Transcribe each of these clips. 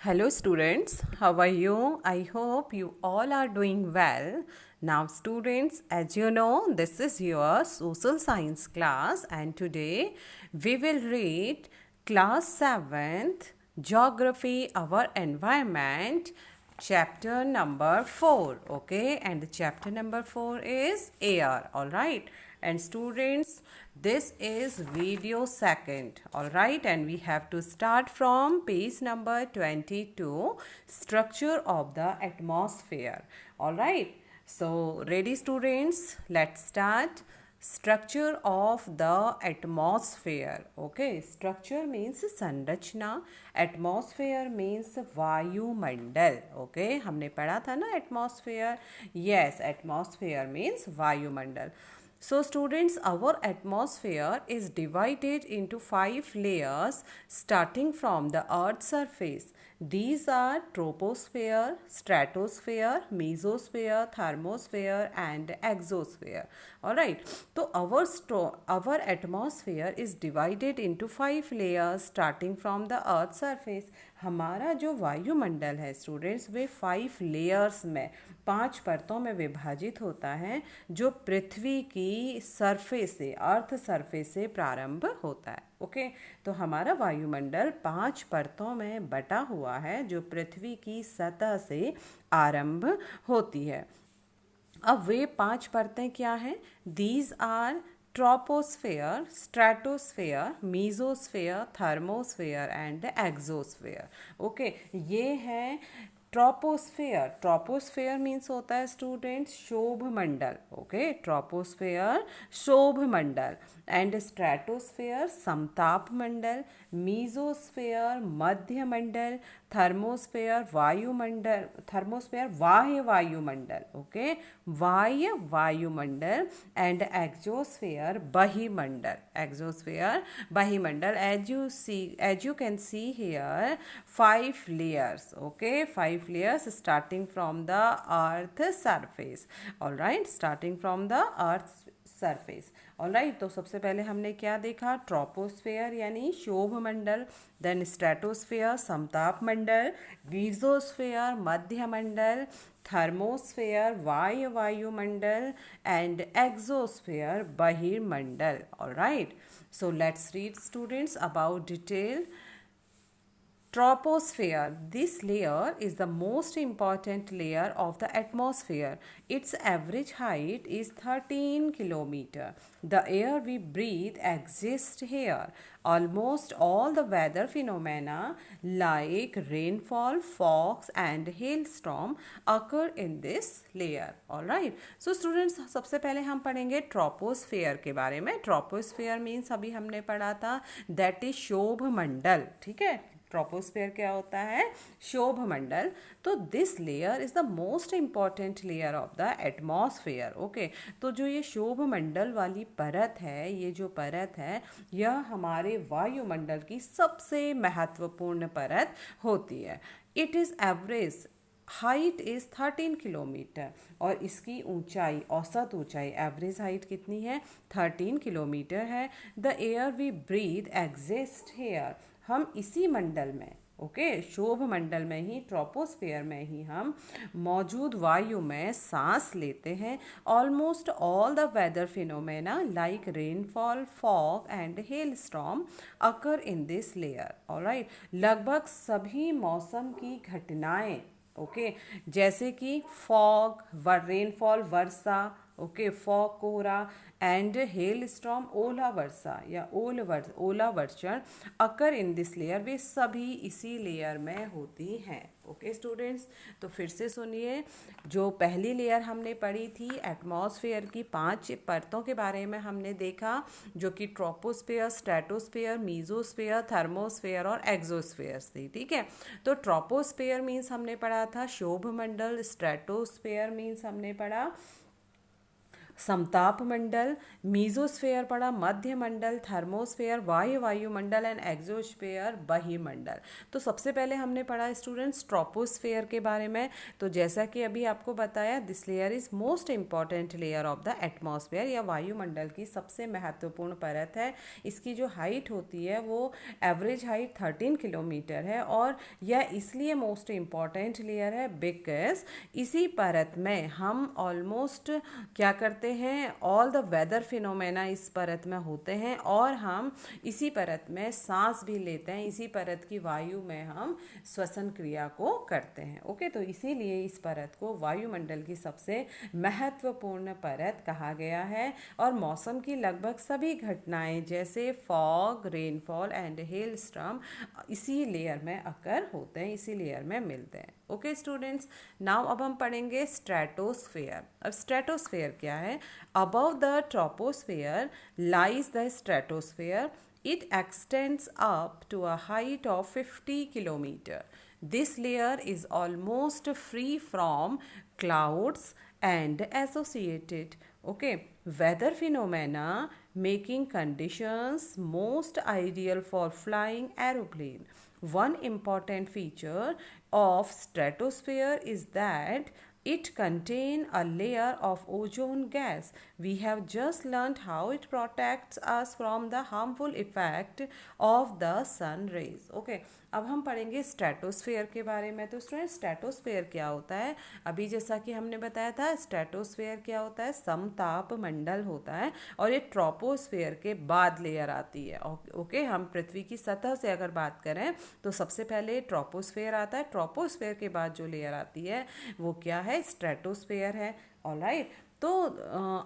Hello, students. How are you? I hope you all are doing well. Now, students, as you know, this is your social science class, and today we will read class 7th Geography, Our Environment, chapter number 4. Okay, and the chapter number 4 is air. All right, and students, this is video second. All right, and we have to start from page number 22, structure of the atmosphere. All right, so ready students, let's start. Structure of the atmosphere. Okay, structure means संरचना, atmosphere means वायुमंडल. Okay, हमने पढ़ा था ना atmosphere. Yes, atmosphere means वायुमंडल. So students, our atmosphere is divided into 5 layers starting from the earth's surface. These are troposphere, stratosphere, mesosphere, thermosphere and exosphere. Alright, so our atmosphere is divided into 5 layers starting from the earth's surface. हमारा जो वायुमंडल है students वे 5 layers में 5 परतों में विभाजित होता है जो पृथ्वी की सरफेस से अर्थ सरफेस से प्रारंभ होता है. ओके, तो हमारा वायुमंडल 5 परतों में बटा हुआ है जो पृथ्वी की सतह से आरंभ होती है. अब वे 5 परतें क्या हैं? These are troposphere, stratosphere, mesosphere, thermosphere and exosphere. Okay, ये है ट्रोपोस्फेयर. ट्रोपोस्फेयर मीन्स होता है स्टूडेंट्स शोभ मंडल. ओके, ट्रोपोस्फेयर शोभ मंडल एंड स्ट्रेटोस्फेयर समताप मंडल, मीजोस्फेयर मध्य मंडल, थर्मोस्फेयर वायुमंडल, थर्मोस्फेयर बाह्य वायुमंडल. ओके, बाह्य वायुमंडल एंड एक्सोस्फेयर बहिमंडल. एक्सोस्फेयर बहिमंडल. As you can see here 5 layers. Okay, 5 layers starting from the earth surface. All right, starting from the earth surface. Alright, तो सबसे पहले हमने क्या देखा? ट्रोपोस्फेयर यानी शोभ मंडल, देन स्ट्रेटोस्फेयर समताप मंडल, मीजोस्फेयर मध्य मंडल, थर्मोस्फेयर वायुमंडल एंड एक्सोस्फेयर बहिर्मंडल. Alright, so let's read students about detail. Troposphere. This layer is the most important layer of the atmosphere. Its average height is 13 kilometer. The air we breathe exists here. Almost all the weather phenomena like rainfall, fogs and hailstorm occur in this layer. All right. So students, सबसे पहले हम पढ़ेंगे troposphere के बारे में. Troposphere means अभी हमने पढ़ा था दैट इज शोभ मंडल. ठीक है, ट्रोपोस्फेयर क्या होता है? शोभ मंडल. तो this layer is the most important layer of the atmosphere. Okay, तो जो ये शोभ मंडल वाली परत है, ये जो परत है यह हमारे वायुमंडल की सबसे महत्वपूर्ण परत होती है. It is average height is 13 kilometre और इसकी ऊंचाई, औसत ऊंचाई, एवरेज हाइट कितनी है? 13 किलोमीटर है. The air we breathe exist here. हम इसी मंडल में, ओके, शोभ मंडल में ही, ट्रोपोस्फेयर में ही हम मौजूद वायु में सांस लेते हैं. Almost all the weather phenomena like rainfall, fog and hail storm occur in this layer. Alright, लगभग सभी मौसम की घटनाएं, ओके, जैसे कि फॉग रेनफॉल वर्षा, ओके, फॉग कोहरा एंड हेल स्टॉर्म ओला वर्षा या ओला वर्षण अकर इन दिस लेयर, वे सभी इसी लेयर में होती हैं. ओके स्टूडेंट्स, तो फिर से सुनिए. जो पहली लेयर हमने पढ़ी थी एटमॉस्फेयर की 5 परतों के बारे में हमने देखा, जो कि ट्रोपोस्फेयर, स्ट्रेटोस्फेयर, मीजोस्फेयर, थर्मोस्फेयर और एक्सोस्फेयर थी. ठीक है, तो ट्रोपोस्फेयर मीन्स हमने पढ़ा था शोभ मंडल, स्ट्रेटोस्फेयर मीन्स हमने पढ़ा समताप मंडल, मीजोस्फेयर पढ़ा, मध्य मंडल, थर्मोस्फेयर, वायुमंडल एंड एक्सोस्फेयर बहिर्मंडल। तो सबसे पहले हमने पढ़ा स्टूडेंट्स ट्रोपोस्फेयर के बारे में। तो जैसा कि अभी आपको बताया, this layer is most important layer of the atmosphere, या वायुमंडल की सबसे महत्वपूर्ण परत है। इसकी जो हाइट होती है वो एवरेज हाइट 13 किलोमीटर है, और यह इसलिए मोस्ट इंपॉर्टेंट लेयर है बिकॉज इसी परत में हम ऑलमोस्ट क्या करते हैं, ऑल द वेदर फिनोमेना इस परत में होते हैं, और हम इसी परत में सांस भी लेते हैं, इसी परत की वायु में हम श्वसन क्रिया को करते हैं। ओके, तो इसीलिए इस परत को वायुमंडल की सबसे महत्वपूर्ण परत कहा गया है। और मौसम की लगभग सभी घटनाएं जैसे fog, rainfall and hail storm इसी लेयर में अकर होते हैं, इसी लेयर में मिलते हैं। ओके स्टूडेंट्स, नाउ अब हम पढ़ेंगे स्ट्रेटोस्फेयर। अब स्ट्रेटोस्फेयर क्या है? Above the troposphere lies the stratosphere. It extends up to a height of 50 kilometer. This layer is almost free from clouds and associated weather phenomena, making conditions most ideal for flying aeroplane. One important feature of stratosphere is that it contains a layer of ozone gas. We have just learned how it protects us from the harmful effect of the sun rays. Okay, अब हम पढ़ेंगे stratosphere के बारे में। तो student stratosphere क्या होता है? अभी जैसा कि हमने बताया था, स्ट्रेटोस्फेयर क्या होता है? समताप मंडल होता है, और ये ट्रोपोस्फेयर के बाद लेयर आती है। ओके, हम पृथ्वी की सतह से अगर बात करें तो सबसे पहले ट्रोपोस्फेयर आता है। ट्रोपोस्फेयर के बाद जो लेयर आती है वो क्या है? स्ट्रेटोस्फेयर है। ऑलराइट, तो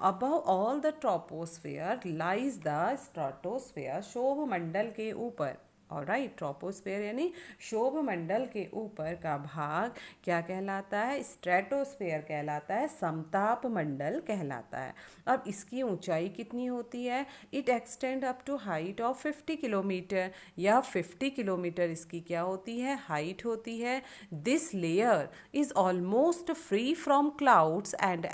above all the troposphere lies the stratosphere, शोभ मंडल के ऊपर। ऑलराइट, ट्रोपोस्फेयर यानी शोभ मंडल के ऊपर का भाग क्या कहलाता है? स्ट्रेटोस्फेयर कहलाता है, समताप मंडल कहलाता है। अब इसकी ऊंचाई कितनी होती है? It extend up to height of 50 kilometre, या 50 किलोमीटर इसकी क्या होती है? हाइट होती है। This layer is almost free from clouds and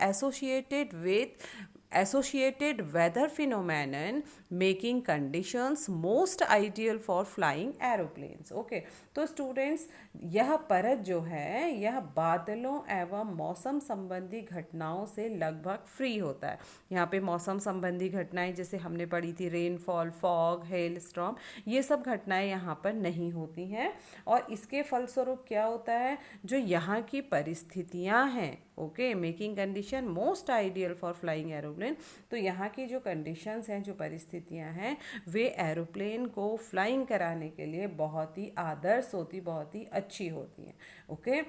associated weather phenomenon, making conditions most ideal for flying aeroplanes. Okay, तो स्टूडेंट्स यह परत जो है यह बादलों एवं मौसम संबंधी घटनाओं से लगभग फ्री होता है। यहाँ पे मौसम संबंधी घटनाएं जैसे हमने पढ़ी थी, रेनफॉल, फॉग, हेल स्टॉर्म, ये सब घटनाएं यहाँ पर नहीं होती हैं। और इसके फलस्वरूप क्या होता है? जो यहाँ की परिस्थितियाँ हैं, okay, making condition most ideal for flying aeroplane, तो यहाँ की जो कंडीशंस हैं, जो परिस्थितियाँ हैं, वे एरोप्लेन को फ्लाइंग कराने के लिए बहुत ही आदर्श होती, बहुत ही अच्छी होती हैं। ओके,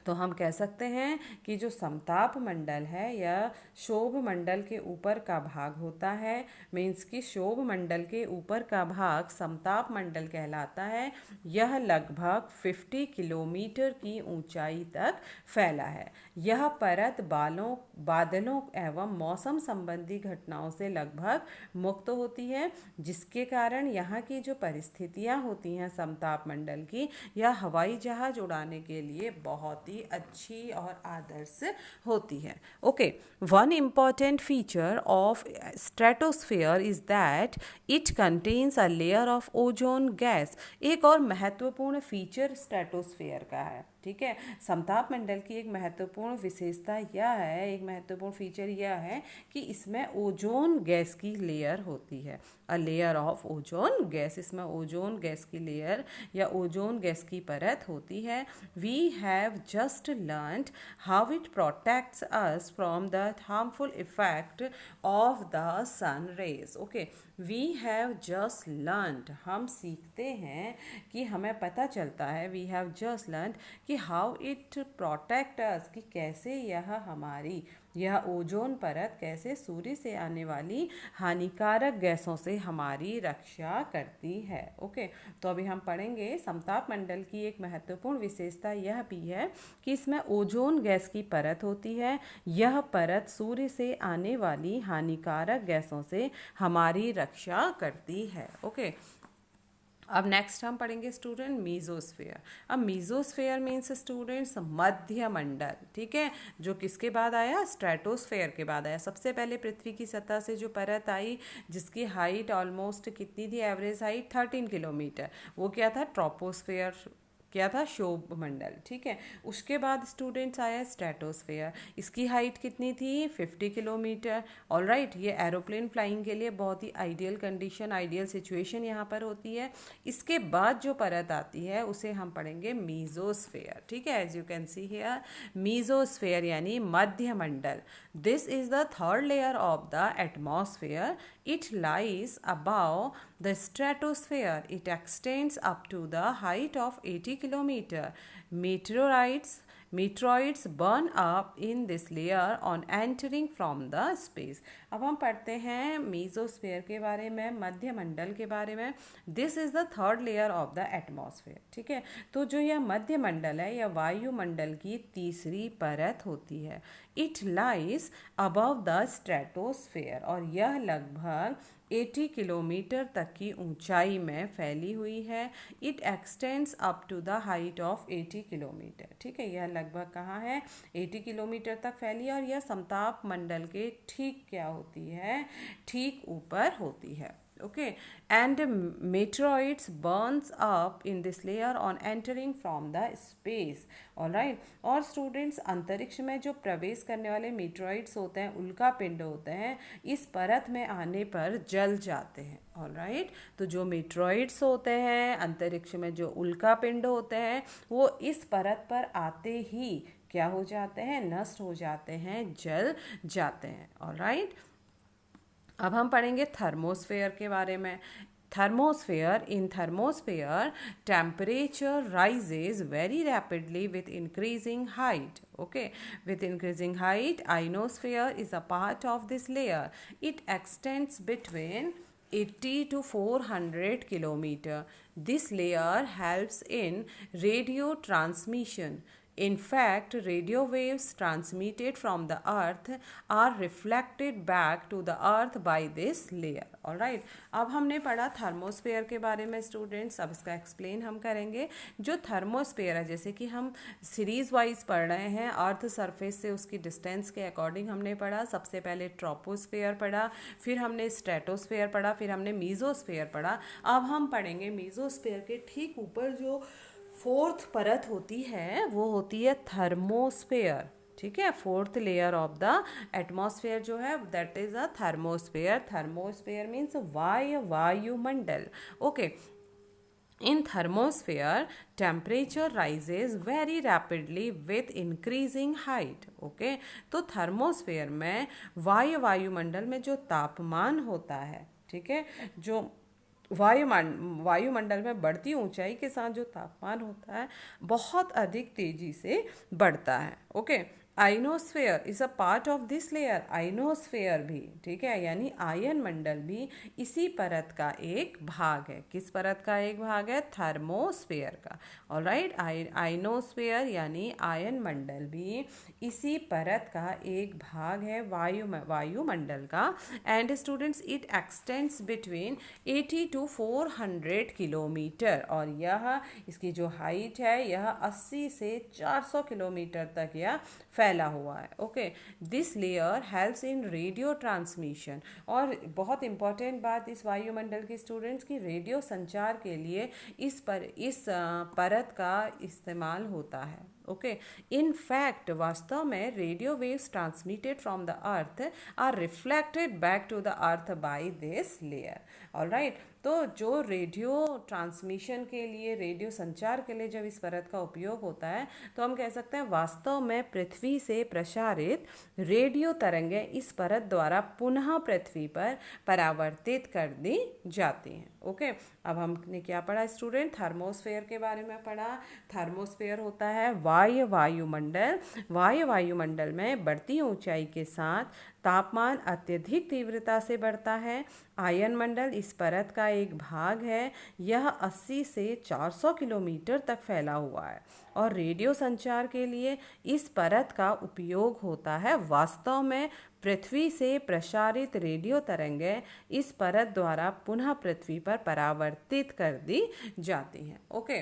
तो हम कह सकते हैं कि जो समताप मंडल है यह शोभ मंडल के ऊपर का भाग होता है। मीन्स कि शोभ मंडल के ऊपर का भाग समताप मंडल कहलाता है। यह लगभग 50 किलोमीटर की ऊंचाई तक फैला है। यह परत बादलों एवं मौसम संबंधी घटनाओं से लगभग मुक्त होती है, जिसके कारण यहाँ की जो परिस्थितियाँ होती हैं समताप मंडल की, यह हवाई जहाज उड़ाने के लिए बहुत ही अच्छी और आदर्श होती है। Okay, one important feature of stratosphere is that it contains a layer of ozone gas. एक और महत्वपूर्ण फीचर स्ट्रेटोस्फेयर का है, ठीक है। समताप मंडल की एक महत्वपूर्ण विशेषता यह है, एक महत्वपूर्ण फीचर यह है कि इसमें ओजोन गैस की लेयर होती है, a layer of ozone gas. इसमें ओजोन गैस की लेयर या ओजोन गैस की परत होती है। We have just learned how it protects us from the harmful effect of the sun rays. Okay, we have just learned, हम सीखते हैं कि हमें पता चलता है, वी हैव जस्ट लर्नड कि हाउ इट प्रोटेक्ट अस, कि कैसे यह ओजोन परत कैसे सूर्य से आने वाली हानिकारक गैसों से हमारी रक्षा करती है। ओके, तो अभी हम पढ़ेंगे समताप मंडल की एक महत्वपूर्ण विशेषता यह भी है कि इसमें ओजोन गैस की परत होती है। यह परत सूर्य से आने वाली हानिकारक गैसों से हमारी रक्षा करती है। ओके, अब नेक्स्ट हम पढ़ेंगे स्टूडेंट मीजोस्फेयर। अब मीजोस्फेयर मीन्स स्टूडेंट्स मध्य मंडल, ठीक है, जो किसके बाद आया, स्ट्रेटोस्फेयर के बाद आया। सबसे पहले पृथ्वी की सतह से जो परत आई जिसकी हाइट ऑलमोस्ट कितनी थी, एवरेज हाइट 13 किलोमीटर, वो क्या था, ट्रोपोस्फेयर, क्या था, शोभ मंडल, ठीक है। उसके बाद स्टूडेंट्स आया स्ट्रेटोस्फेयर, इसकी हाइट कितनी थी, 50 किलोमीटर। ऑलराइट, ये एरोप्लेन फ्लाइंग के लिए बहुत ही आइडियल कंडीशन, आइडियल सिचुएशन यहाँ पर होती है। इसके बाद जो परत आती है उसे हम पढ़ेंगे मीजोस्फेयर, ठीक है। As you can see here, mesosphere यानी मध्य मंडल। This is the third layer of the atmosphere. It lies above the stratosphere. It extends up to the height of 80 kilometer. Meteoroids burn up in this layer on entering from the space. अब हम पढ़ते हैं mesosphere के बारे में, मध्य मंडल के बारे में। This is the third layer of the atmosphere, ठीक है। तो जो यह मध्य मंडल है, यह वायुमंडल की तीसरी परत होती है। It lies above the stratosphere, और यह लगभग 80 किलोमीटर तक की ऊंचाई में फैली हुई है। It extends up to the height of 80 kilometre, ठीक है। यह लगभग कहाँ है, 80 किलोमीटर तक फैली है, और यह समताप मंडल के ठीक क्या होती है, ठीक ऊपर होती है। Okay, and meteoroids burns up in this layer on entering from the space. All right, और स्टूडेंट्स अंतरिक्ष में जो प्रवेश करने वाले meteoroids होते हैं, उल्का पिंड होते हैं, इस परत में आने पर जल जाते हैं। ऑल राइट, तो जो meteoroids होते हैं अंतरिक्ष में, जो उल्का पिंड होते हैं, वो इस परत पर आते ही क्या हो जाते हैं, नष्ट हो जाते हैं, जल जाते हैं। ऑल राइट, अब हम पढ़ेंगे थर्मोस्फेयर के बारे में। Thermosphere, in thermosphere, temperature rises very rapidly with increasing height. Okay, with increasing height, ionosphere is a part of this layer. It extends between 80 to 400 kilometer. This layer helps in radio transmission. In fact, radio waves transmitted from the earth are reflected back to the earth by this layer. Alright, अब हमने पढ़ा thermosphere के बारे में students. अब इसका explain हम करेंगे। जो थर्मोस्फेयर है, जैसे कि हम सीरीज वाइज पढ़ रहे हैं, अर्थ सरफेस से उसकी डिस्टेंस के अकॉर्डिंग हमने पढ़ा। सबसे पहले ट्रोपोस्फेयर पढ़ा, फिर हमने स्ट्रेटोस्फेयर पढ़ा, फिर हमने मीजोस्फेयर पढ़ा। अब हम पढ़ेंगे मीजोस्फेयर के ठीक ऊपर जो फोर्थ परत होती है, वो होती है थर्मोस्फेयर, ठीक है। Fourth layer of the atmosphere जो है, that is a thermosphere. Thermosphere means वायुमंडल। Okay, in thermosphere temperature rises very rapidly with increasing height. okay, तो थर्मोस्फेयर में वायुमंडल में जो तापमान होता है, ठीक है, जो वायुमंडल में बढ़ती ऊंचाई के साथ जो तापमान होता है, बहुत अधिक तेजी से बढ़ता है। Okay, ionosphere is a part of this layer. Ionosphere भी, ठीक है, यानी आयन मंडल भी इसी परत का एक भाग है। किस परत का एक भाग है, थर्मोस्फेयर का। ऑलराइट, आइनोस्फेयर यानी आयन मंडल भी इसी परत का एक भाग है, वायुमंडल का। And students, it extends between 80 to 400 kilometre, और यह इसकी जो हाइट है, यह 80 से 400 किलोमीटर तक यह फैला हुआ है। Okay, this layer helps in radio transmission, और बहुत इंपॉर्टेंट बात इस वायुमंडल की स्टूडेंट्स की, रेडियो संचार के लिए इस परत का इस्तेमाल होता है। ओके, इन फैक्ट वास्तव में radio waves transmitted from the earth are reflected back to the earth by this layer. Alright, तो जो रेडियो ट्रांसमिशन के लिए, रेडियो संचार के लिए जब इस परत का उपयोग होता है, तो हम कह सकते हैं वास्तव में पृथ्वी से प्रसारित रेडियो तरंगें इस परत द्वारा पुनः पृथ्वी पर परावर्तित कर दी जाती हैं। ओके, अब हमने क्या पढ़ा स्टूडेंट, थर्मोस्फेयर के बारे में पढ़ा। थर्मोस्फेयर होता है वायुमंडल। वायुमंडल में बढ़ती ऊंचाई के साथ तापमान अत्यधिक तीव्रता से बढ़ता है। आयन मंडल इस परत का एक भाग है। यह 80 से 400 किलोमीटर तक फैला हुआ है, और रेडियो संचार के लिए इस परत का उपयोग होता है वास्तव में पृथ्वी से प्रसारित रेडियो तरंगें इस परत द्वारा पुनः पृथ्वी पर परावर्तित कर दी जाती हैं। Okay,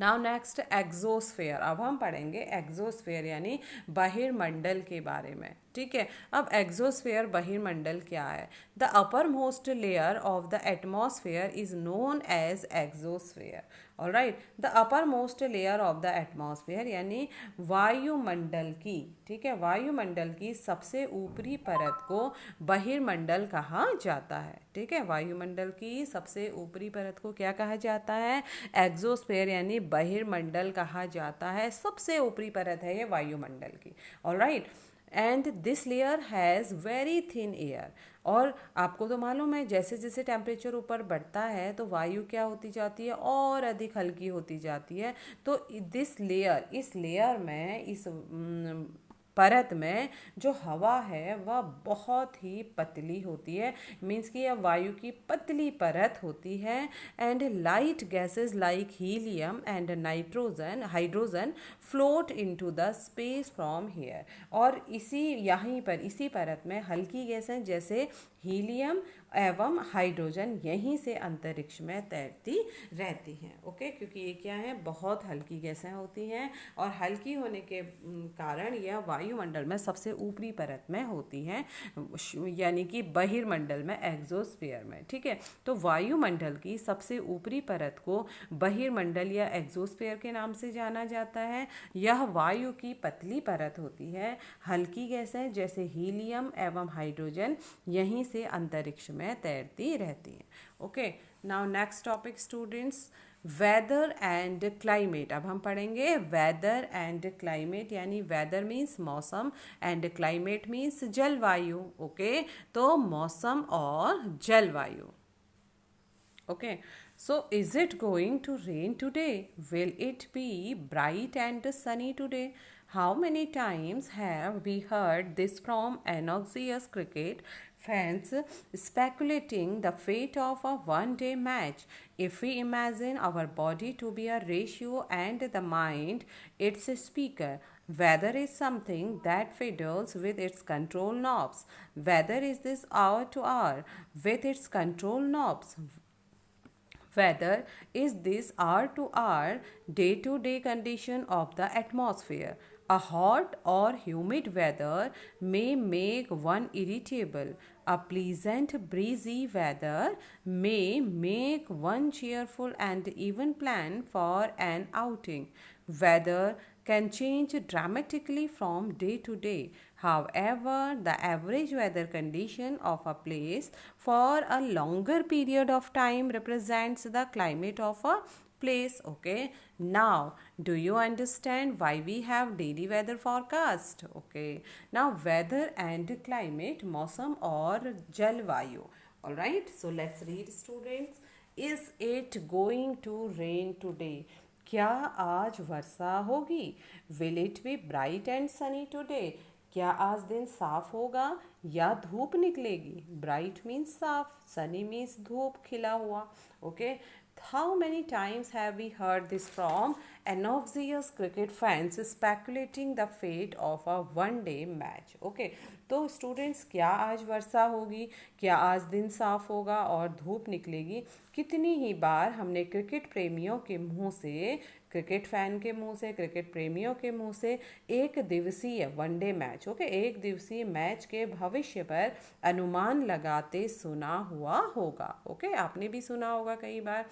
now next exosphere. अब हम पढ़ेंगे एक्सोस्फेयर यानी बहिर्मंडल के बारे में। ठीक है, अब एक्सोस्फेयर बहिर्मंडल क्या है? The upper most layer of the atmosphere is known as exosphere. Alright, the upper most layer of the atmosphere यानी वायुमंडल की, ठीक है, वायुमंडल की सबसे ऊपरी परत को बहिर्मंडल कहा जाता है। ठीक है, वायुमंडल की सबसे ऊपरी परत को क्या कहा जाता है? एक्सोस्फेयर यानी बहिर्मंडल कहा जाता है। सबसे ऊपरी परत है ये वायुमंडल की। Alright, and this layer has very thin air. और आपको तो मालूम है जैसे जैसे टेम्परेचर ऊपर बढ़ता है तो वायु क्या होती जाती है? और अधिक हल्की होती जाती है। तो दिस लेयर, इस लेयर में, इस परत में जो हवा है वह बहुत ही पतली होती है। मीन्स कि यह वायु की पतली परत होती है। And light gases like helium and nitrogen hydrogen float into the space from here. और यहीं पर इसी परत में हल्की गैसें जैसे हीलियम एवं हाइड्रोजन यहीं से अंतरिक्ष में तैरती रहती हैं। ओके, क्योंकि ये क्या है? बहुत हल्की गैसें होती हैं और हल्की होने के कारण यह वायुमंडल में सबसे ऊपरी परत में होती हैं, यानी कि बहिर्मंडल में, एक्सोस्फीयर में। ठीक है, तो वायुमंडल की सबसे ऊपरी परत को बहिर्मंडल या एक्सोस्फीयर के नाम से जाना जाता है। यह वायु की पतली परत होती है। हल्की गैसें जैसे हीलियम एवं हाइड्रोजन यहीं से अंतरिक्ष में तैरती रहती हैं। Okay, now next topic students, weather and climate. अब हम पढ़ेंगे वेदर एंड क्लाइमेट, यानी वेदर मीन्स मौसम एंड क्लाइमेट मीन्स जलवायु। ओके, तो मौसम और जलवायु। Okay, so is it going to rain today? Will it be bright and sunny today? How many times have we heard this from anxious cricket fans speculating the fate of a one-day match? If we imagine our body to be a ratio and the mind its speaker, weather is something that fiddles with its control knobs. Weather is this hour to hour with its control knobs. Weather is this hour to hour, day to day condition of the atmosphere. A hot or humid weather may make one irritable. A pleasant breezy weather may make one cheerful and even plan for an outing. Weather can change dramatically from day to day. However, the average weather condition of a place for a longer period of time represents the climate of a place. Okay, now do you understand why we have daily weather forecast? Okay, now weather and climate, मौसम और जलवायु. All right, so let's read students. Is it going to rain today? क्या आज वर्षा होगी? Will it be bright and sunny today? क्या आज दिन साफ होगा या धूप निकलेगी? ब्राइट मीन्स साफ, सनी मीन्स धूप खिला हुआ। Okay, how many times have we heard this from anxious cricket fans speculating the fate of a one day match? Okay, तो स्टूडेंट्स, क्या आज वर्षा होगी, क्या आज दिन साफ होगा और धूप निकलेगी? कितनी ही बार हमने क्रिकेट प्रेमियों के मुंह से, क्रिकेट फैन के मुंह से, क्रिकेट प्रेमियों के मुंह से एक दिवसीय वनडे मैच, ओके, एक दिवसीय मैच के भविष्य पर अनुमान लगाते सुना हुआ होगा। ओके, आपने भी सुना होगा कई बार।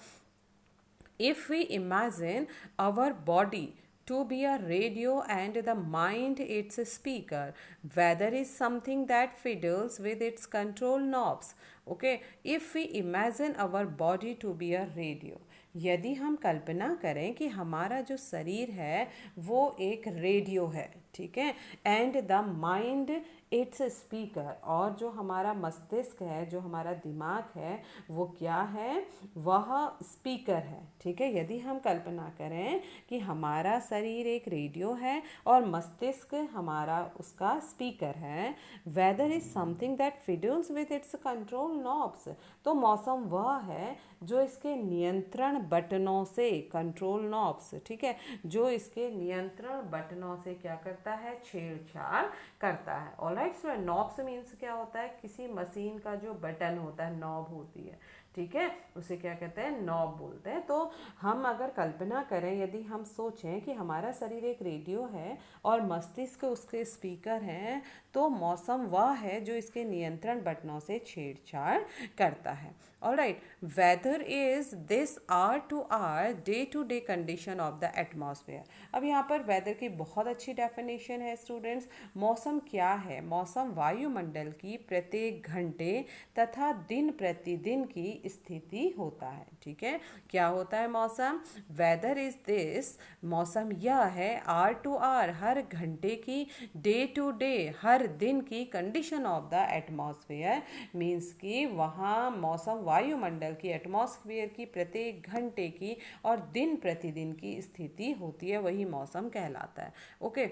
If we imagine our body to be a radio and the mind its speaker, weather is something that fiddles with its control knobs. Okay, if we imagine our body to be a radio, यदि हम कल्पना करें कि हमारा जो शरीर है वो एक रेडियो है, ठीक है, and the mind it's speaker, और जो हमारा मस्तिष्क है, जो हमारा दिमाग है, वो क्या है? वह स्पीकर है। ठीक है, यदि हम कल्पना करें कि हमारा शरीर एक रेडियो है और मस्तिष्क हमारा उसका स्पीकर है, weather is something that fiddles with its control knobs, तो मौसम वह है जो इसके नियंत्रण बटनों से, कंट्रोल नॉब्स, ठीक है, जो इसके नियंत्रण बटनों से क्या करता है? छेड़छाड़ करता है। Alright, alright student, knobs means क्या होता है, किसी मशीन का जो बटन होता है, नॉब होती है, ठीक है, उसे क्या कहते हैं, नॉब बोलते हैं। तो हम अगर कल्पना करें, यदि हम सोचें कि हमारा शरीर एक रेडियो है और मस्तिष्क उसके स्पीकर हैं, तो मौसम वह है जो इसके नियंत्रण बटनों से छेड़छाड़ करता है। Alright, weather is this are two are day to day condition of the atmosphere. अब यहाँ पर वेदर की बहुत अच्छी डेफिनेशन है स्टूडेंट्स। मौसम क्या है? मौसम वायुमंडल की प्रत्येक घंटे तथा दिन प्रतिदिन की स्थिति होता है, ठीक है। क्या होता है मौसम? वेदर इज दिस, मौसम यह है, आर टू आर, हर घंटे की, डे टू डे, हर दिन की, condition of the atmosphere means कि वहाँ मौसम वायुमंडल की, एटमॉस्फेयर की प्रत्येक घंटे की और दिन प्रतिदिन की स्थिति होती है, वही मौसम कहलाता है। Okay,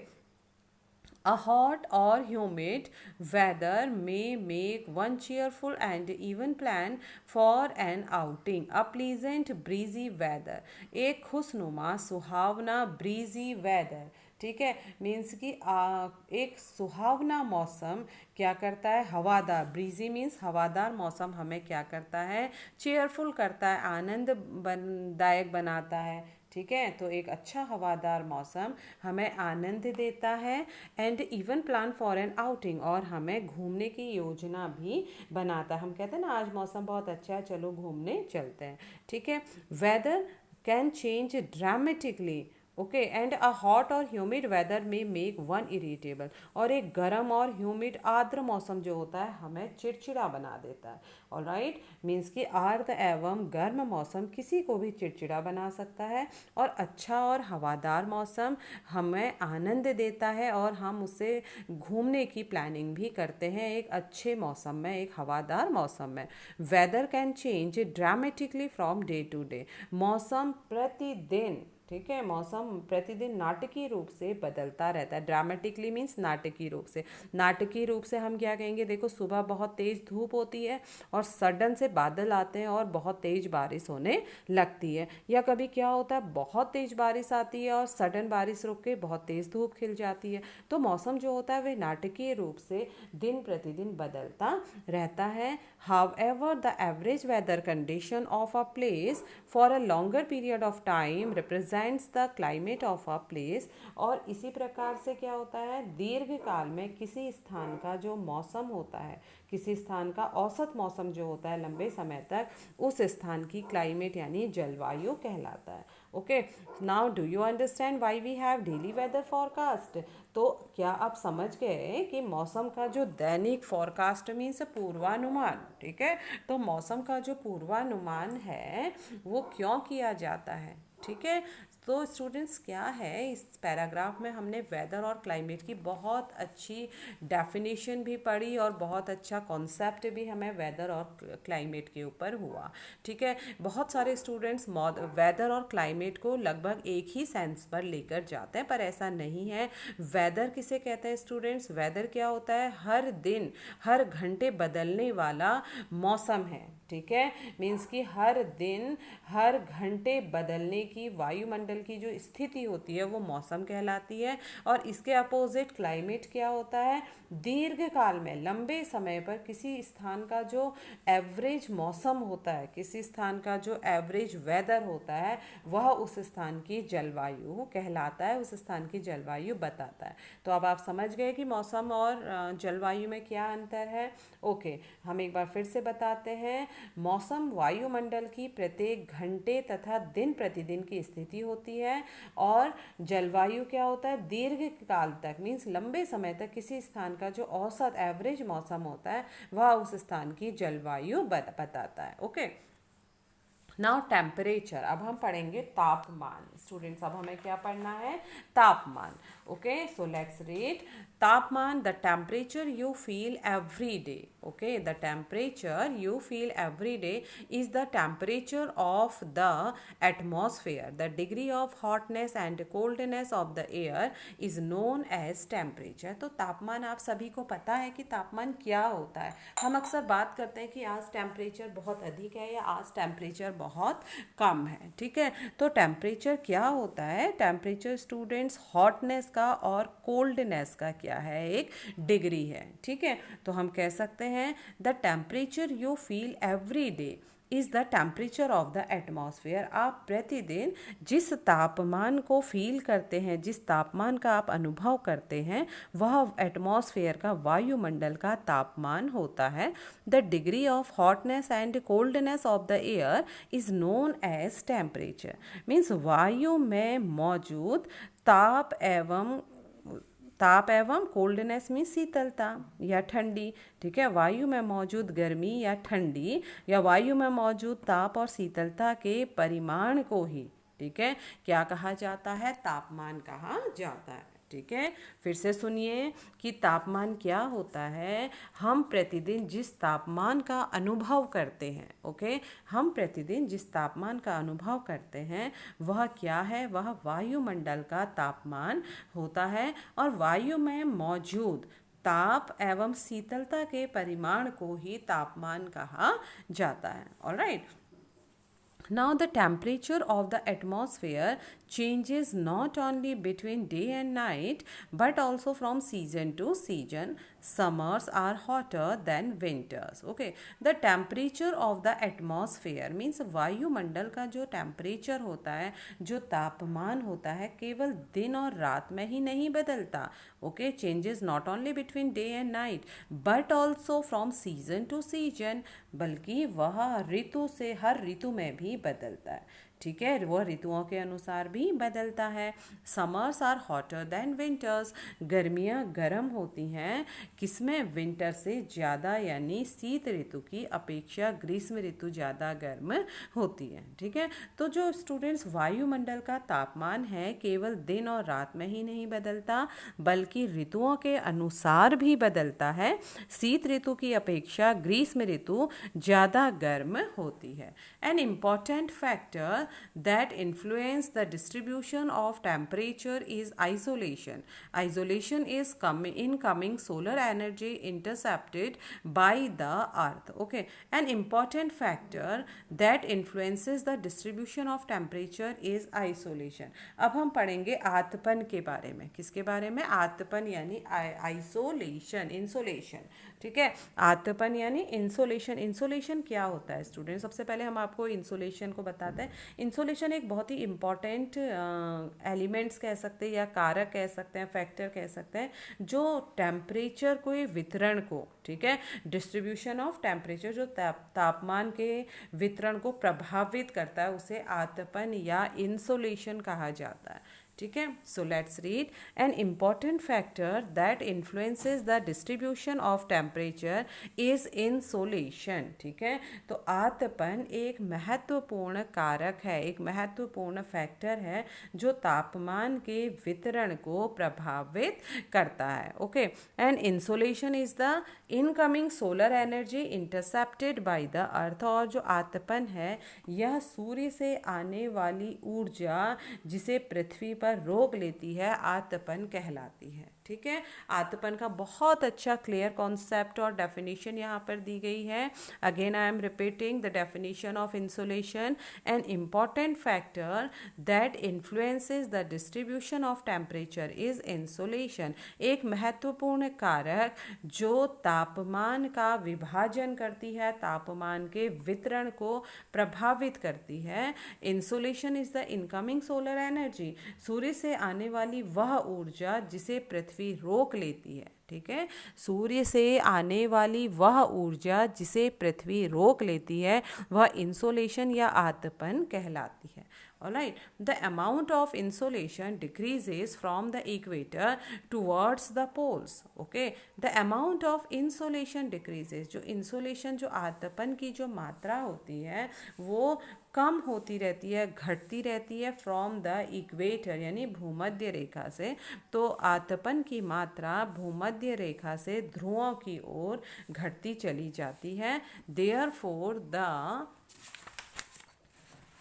A hot or humid weather may make one cheerful and even plan for an outing. A pleasant breezy weather. एक खुशनुमा सुहावना breezy weather, ठीक है, मीन्स कि एक सुहावना मौसम क्या करता है, हवादार, ब्रीजी मीन्स हवादार मौसम हमें क्या करता है, चेयरफुल करता है, आनंद दायक बनाता है, ठीक है। तो एक अच्छा हवादार मौसम हमें आनंद देता है, and even plan for an outing, और हमें घूमने की योजना भी बनाता है। हम कहते हैं ना, आज मौसम बहुत अच्छा है, चलो घूमने चलते हैं, ठीक है। Weather can change dramatically, okay, and a hot or humid weather may make one irritable, और एक गर्म और ह्यूमिड आर्द्र मौसम जो होता है हमें चिड़चिड़ा बना देता है। ऑलराइट, मीन्स कि आर्द्र एवं गर्म मौसम किसी को भी चिड़चिड़ा बना सकता है, और अच्छा और हवादार मौसम हमें आनंद देता है, और हम उससे घूमने की प्लानिंग भी करते हैं एक अच्छे मौसम में, एक हवादार मौसम में। Weather can change dramatically from day to day, मौसम प्रतिदिन, ठीक है, मौसम प्रतिदिन नाटकीय रूप से बदलता रहता है। ड्रामेटिकली मीन्स नाटकीय रूप से। नाटकीय रूप से हम क्या कहेंगे, देखो सुबह बहुत तेज़ धूप होती है और सडन से बादल आते हैं और बहुत तेज़ बारिश होने लगती है, या कभी क्या होता है, बहुत तेज़ बारिश आती है और सडन बारिश रुक के बहुत तेज़ धूप खिल जाती है। तो मौसम जो होता है वह नाटकीय रूप से दिन प्रतिदिन बदलता रहता है। However, the average weather condition of a place for a longer period of time represents the climate of a place। और इसी प्रकार से क्या होता है, दीर्घ काल में किसी स्थान का जो मौसम होता है, किसी स्थान का औसत मौसम जो होता है लंबे समय तक, उस स्थान की क्लाइमेट यानी जलवायु कहलाता है। Okay, now do you understand why we have daily weather forecast? तो क्या आप समझ गए कि मौसम का जो दैनिक फॉरकास्ट मीन्स पूर्वानुमान, ठीक है, तो मौसम का जो पूर्वानुमान है वो क्यों किया जाता है, ठीक है। तो स्टूडेंट्स क्या है, इस पैराग्राफ में हमने वेदर और क्लाइमेट की बहुत अच्छी डेफिनेशन भी पढ़ी और बहुत अच्छा कॉन्सेप्ट भी हमें वेदर और क्लाइमेट के ऊपर हुआ, ठीक है। बहुत सारे स्टूडेंट्स वेदर और क्लाइमेट को लगभग एक ही सेंस पर लेकर जाते हैं, पर ऐसा नहीं है। वेदर किसे कहते हैं स्टूडेंट्स? वेदर क्या होता है, हर दिन हर घंटे बदलने वाला मौसम है, ठीक है, मीन्स कि हर दिन हर घंटे बदलने की वायुमंडल की जो स्थिति होती है वो मौसम कहलाती है। और इसके अपोजिट क्लाइमेट क्या होता है, दीर्घ काल में लंबे समय पर किसी स्थान का जो एवरेज मौसम होता है, किसी स्थान का जो एवरेज वेदर होता है, वह उस स्थान की जलवायु कहलाता है, उस स्थान की जलवायु बताता है। तो अब आप समझ गए कि मौसम और जलवायु में क्या अंतर है। ओके, हम एक बार फिर से बताते हैं। मौसम वायुमंडल की प्रत्येक घंटे तथा दिन प्रतिदिन की स्थिति होती है, और जलवायु क्या होता है, दीर्घ काल तक मीन्स लंबे समय तक किसी स्थान का जो औसत एवरेज मौसम होता है वह उस स्थान की जलवायु बताता है। ओके, नाउ टेम्परेचर, अब हम पढ़ेंगे तापमान। स्टूडेंट्स, अब हमें क्या पढ़ना है, तापमान। ओके, सो लेट्स रीड तापमान, the temperature you feel every day. Okay, the temperature you feel every day is the temperature of the atmosphere. The degree of hotness and coldness of the air is known as temperature. तो तापमान आप सभी को पता है कि तापमान क्या होता है। हम अक्सर बात करते हैं कि आज टेम्परेचर बहुत अधिक है या आज टेम्परेचर बहुत कम है। ठीक है, तो टेम्परेचर क्या होता है? टेम्परेचर स्टूडेंट्स हॉटनेस का और कोल्डनेस का क्या है? एक डिग्री है। ठीक है, तो हम कह सकते हैं the temperature you feel every day is the temperature of the atmosphere. आप प्रतिदिन जिस तापमान को फील करते हैं, जिस तापमान का आप अनुभव करते हैं, वह एटमॉस्फेयर का, वायुमंडल का तापमान होता है। The degree of hotness and coldness of the air is known as temperature. Means वायु में मौजूद ताप एवं कोल्डनेस में शीतलता या ठंडी। ठीक है, वायु में मौजूद गर्मी या ठंडी या वायु में मौजूद ताप और शीतलता के परिमाण को ही, ठीक है, क्या कहा जाता है? तापमान कहा जाता है। ठीक है, फिर से सुनिए कि तापमान क्या होता है। हम प्रतिदिन जिस तापमान का अनुभव करते हैं, ओके, हम प्रतिदिन जिस तापमान का अनुभव करते हैं वह क्या है? वह वायुमंडल का तापमान होता है और वायु में मौजूद ताप एवं शीतलता के परिमाण को ही तापमान कहा जाता है। Alright, now the temperature of the atmosphere changes not only between day and night but also from season to season. Summers are hotter than winters. Okay, the temperature of the atmosphere means वायुमंडल का जो temperature होता है, जो तापमान होता है, केवल दिन और रात में ही नहीं बदलता। Okay, changes not only between day and night but also from season two season, बल्कि वह ऋतु से हर ऋतु में भी बदलता है। ठीक है, वह ऋतुओं के अनुसार भी बदलता है। Summers are hotter than winters, गर्मियाँ गर्म होती हैं किसमें? विंटर से ज़्यादा, यानी शीत ऋतु की अपेक्षा ग्रीष्म ऋतु ज़्यादा गर्म होती है। ठीक है, तो जो स्टूडेंट्स वायुमंडल का तापमान है केवल दिन और रात में ही नहीं बदलता बल्कि ऋतुओं के अनुसार भी बदलता है। शीत ऋतु की अपेक्षा ग्रीष्म ऋतु ज़्यादा गर्म होती है। An important factor that influence the distribution of temperature is isolation. Isolation is incoming solar energy intercepted by the earth. Okay, an important factor that influences the distribution of temperature is isolation. अब हम पढ़ेंगे आतपन के बारे में। किसके बारे में? आतपन यानी आइसोलेशन, इंसोलेशन। ठीक है, आतपन यानी इंसोलेशन। इंसोलेशन क्या होता है स्टूडेंट? सबसे पहले हम आपको इंसोलेशन को बताते हैं। इंसोलेशन एक बहुत ही इम्पॉर्टेंट एलिमेंट्स कह सकते हैं या कारक कह सकते हैं, फैक्टर कह सकते हैं, जो टेम्परेचर को वितरण को, ठीक है, डिस्ट्रीब्यूशन ऑफ टेम्परेचर, जो तापमान के वितरण को प्रभावित करता है, उसे आतपन या इंसोलेशन कहा जाता है। ठीक है, सो let's read. An important factor that influences the distribution of temperature is insolation. ठीक है, तो आतपन एक महत्वपूर्ण कारक है, एक महत्वपूर्ण फैक्टर है जो तापमान के वितरण को प्रभावित करता है। Okay, and insolation is the incoming solar energy intercepted by the earth. और जो आतपन है यह सूर्य से आने वाली ऊर्जा जिसे पृथ्वी पर रोक लेती है, आतपन कहलाती है। ठीक है, आतपन का बहुत अच्छा क्लियर कॉन्सेप्ट और डेफिनेशन यहाँ पर दी गई है। Again I am repeating the definition of insolation. An important factor that influences the distribution of temperature is insolation. एक महत्वपूर्ण कारक जो तापमान का विभाजन करती है, तापमान के वितरण को प्रभावित करती है। Insolation is the incoming solar energy, सूर्य से आने वाली वह ऊर्जा जिसे पृथ्वी रोक लेती है। ठीक है, सूर्य से आने वाली वह ऊर्जा जिसे पृथ्वी रोक लेती है वह इंसोलेशन या आतपन कहलाती है। Alright, the amount of insolation decreases from the equator towards the poles. Okay, the amount of insolation decreases. जो insolation, जो आतपन की जो मात्रा होती है वो कम होती रहती है, घटती रहती है फ्रॉम द इक्वेटर यानी भूमध्य रेखा से। तो आतपन की मात्रा भूमध्य रेखा से ध्रुवों की ओर घटती चली जाती है। Therefore, the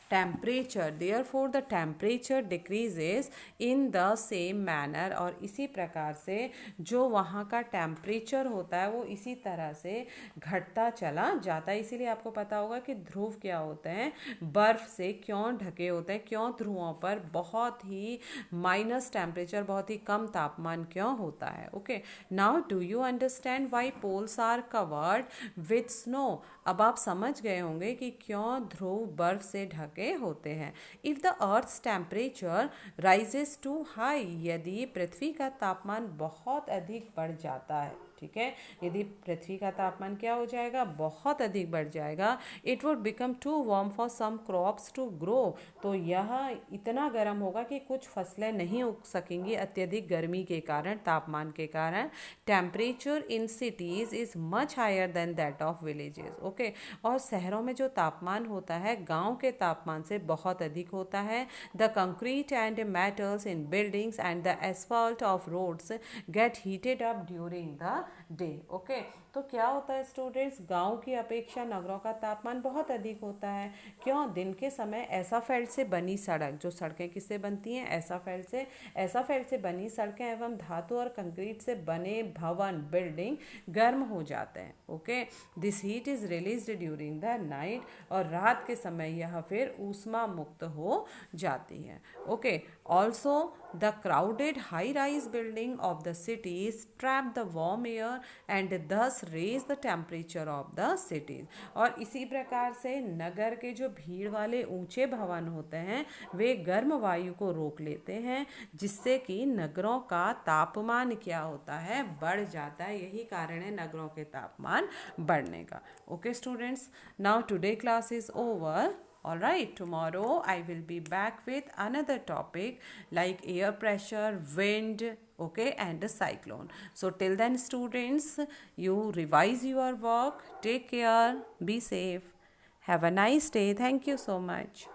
temperature, therefore the temperature decreases in the same manner, और इसी प्रकार से जो वहाँ का टेम्परेचर होता है वो इसी तरह से घटता चला जाता है। इसीलिए आपको पता होगा कि ध्रुव क्या होते हैं, बर्फ से क्यों ढके होते हैं, क्यों ध्रुवों पर बहुत ही माइनस टेम्परेचर, बहुत ही कम तापमान क्यों होता है। Okay, now do you understand why poles are covered with snow. अब आप समझ गए होंगे कि क्यों ध्रुव बर्फ से ढके होते हैं। If the earth's temperature rises too high, यदि पृथ्वी का तापमान बहुत अधिक बढ़ जाता है, ठीक है, यदि पृथ्वी का तापमान क्या हो जाएगा, बहुत अधिक बढ़ जाएगा, it would become too warm for some crops to grow, तो यह इतना गर्म होगा कि कुछ फसलें नहीं उग सकेंगी अत्यधिक गर्मी के कारण, तापमान के कारण। Temperature in cities is much higher than that of villages. Okay, और शहरों में जो तापमान होता है गांव के तापमान से बहुत अधिक होता है। The concrete and metals in buildings and the asphalt of roads get heated up during the day. Okay, तो क्या होता है स्टूडेंट्स, गांव की अपेक्षा नगरों का तापमान बहुत अधिक होता है। क्यों, दिन के समय एसाफेल्ट से बनी सड़क, जो सड़कें किससे बनती हैं, एसाफेल्ट से बनी सड़कें एवं धातु और कंक्रीट से बने भवन, बिल्डिंग गर्म हो जाते हैं। Okay, this heat is released during the night, और रात के समय यह फिर ऊष्मा मुक्त हो जाती है। Okay, also the crowded high rise building of the cities trap the warm air and thus raise the temperature of the cities। और इसी प्रकार से नगर के जो भीड़ वाले ऊंचे भवन होते हैं वे गर्म वायु को रोक लेते हैं, जिससे कि नगरों का तापमान क्या होता है, बढ़ जाता है। यही कारण है नगरों के तापमान बढ़ने का। Okay students, now today class is over. All right, tomorrow I will be back with another topic like air pressure, wind, okay, and the cyclone. So till then students, you revise your work. Take care, be safe. Have a nice day. Thank you so much.